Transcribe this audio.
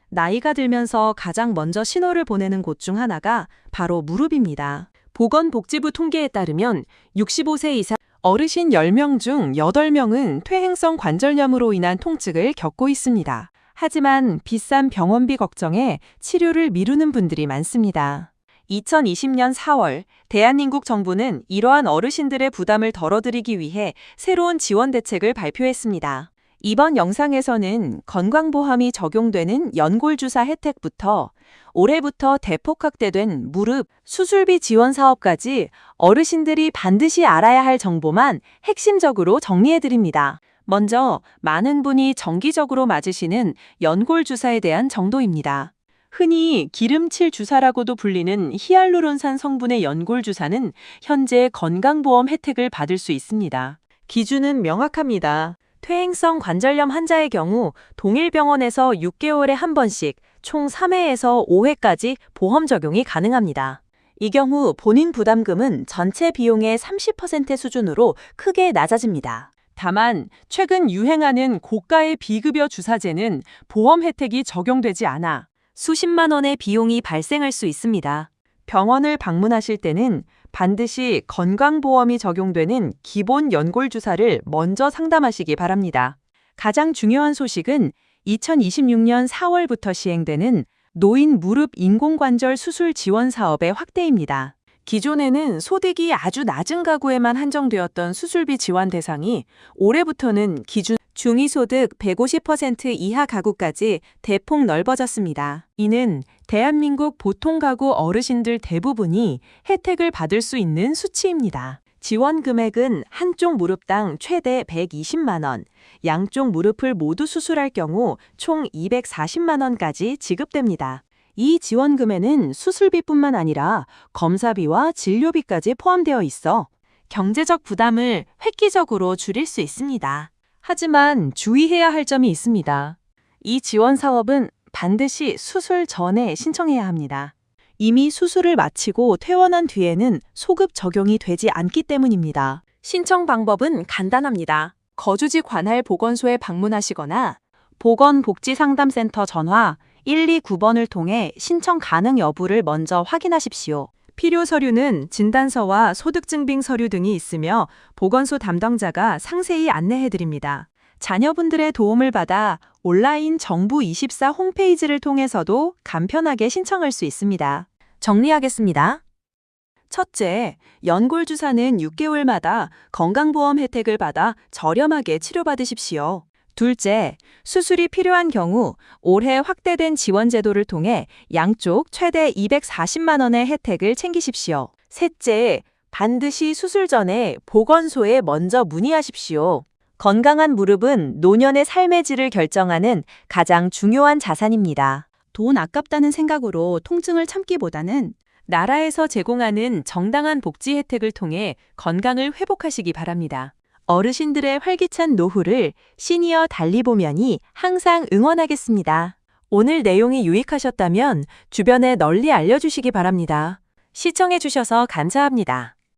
나이가 들면서 가장 먼저 신호를 보내는 곳 중 하나가 바로 무릎입니다. 보건복지부 통계에 따르면 65세 이상 어르신 10명 중 8명은 퇴행성 관절염으로 인한 통증을 겪고 있습니다. 하지만 비싼 병원비 걱정에 치료를 미루는 분들이 많습니다. 2020년 4월 대한민국 정부는 이러한 어르신들의 부담을 덜어드리기 위해 새로운 지원 대책을 발표했습니다. 이번 영상에서는 건강보험이 적용되는 연골주사 혜택부터 올해부터 대폭 확대된 무릎 수술비 지원 사업까지 어르신들이 반드시 알아야 할 정보만 핵심적으로 정리해드립니다. 먼저 많은 분이 정기적으로 맞으시는 연골주사에 대한 정도입니다. 흔히 기름칠 주사라고도 불리는 히알루론산 성분의 연골주사는 현재 건강보험 혜택을 받을 수 있습니다. 기준은 명확합니다. 퇴행성 관절염 환자의 경우 동일 병원에서 6개월에 한 번씩 총 3회에서 5회까지 보험 적용이 가능합니다. 이 경우 본인 부담금은 전체 비용의 30% 수준으로 크게 낮아집니다. 다만 최근 유행하는 고가의 비급여 주사제는 보험 혜택이 적용되지 않아 수십만 원의 비용이 발생할 수 있습니다. 병원을 방문하실 때는 반드시 건강보험이 적용되는 기본 연골주사를 먼저 상담하시기 바랍니다. 가장 중요한 소식은 2026년 4월부터 시행되는 노인 무릎 인공관절 수술 지원 사업의 확대입니다. 기존에는 소득이 아주 낮은 가구에만 한정되었던 수술비 지원 대상이 올해부터는 기준 중위소득 150% 이하 가구까지 대폭 넓어졌습니다. 이는 대한민국 보통 가구 어르신들 대부분이 혜택을 받을 수 있는 수치입니다. 지원 금액은 한쪽 무릎당 최대 120만 원, 양쪽 무릎을 모두 수술할 경우 총 240만 원까지 지급됩니다. 이 지원금에는 수술비뿐만 아니라 검사비와 진료비까지 포함되어 있어 경제적 부담을 획기적으로 줄일 수 있습니다. 하지만 주의해야 할 점이 있습니다. 이 지원 사업은 반드시 수술 전에 신청해야 합니다. 이미 수술을 마치고 퇴원한 뒤에는 소급 적용이 되지 않기 때문입니다. 신청 방법은 간단합니다. 거주지 관할 보건소에 방문하시거나 보건복지상담센터 전화 129번을 통해 신청 가능 여부를 먼저 확인하십시오. 필요 서류는 진단서와 소득증빙 서류 등이 있으며 보건소 담당자가 상세히 안내해드립니다. 자녀분들의 도움을 받아 온라인 정부24 홈페이지를 통해서도 간편하게 신청할 수 있습니다. 정리하겠습니다. 첫째, 연골주사는 6개월마다 건강보험 혜택을 받아 저렴하게 치료받으십시오. 둘째, 수술이 필요한 경우 올해 확대된 지원제도를 통해 양쪽 최대 240만 원의 혜택을 챙기십시오. 셋째, 반드시 수술 전에 보건소에 먼저 문의하십시오. 건강한 무릎은 노년의 삶의 질을 결정하는 가장 중요한 자산입니다. 돈 아깝다는 생각으로 통증을 참기보다는 나라에서 제공하는 정당한 복지 혜택을 통해 건강을 회복하시기 바랍니다. 어르신들의 활기찬 노후를 시니어 달리보면이 항상 응원하겠습니다. 오늘 내용이 유익하셨다면 주변에 널리 알려주시기 바랍니다. 시청해주셔서 감사합니다.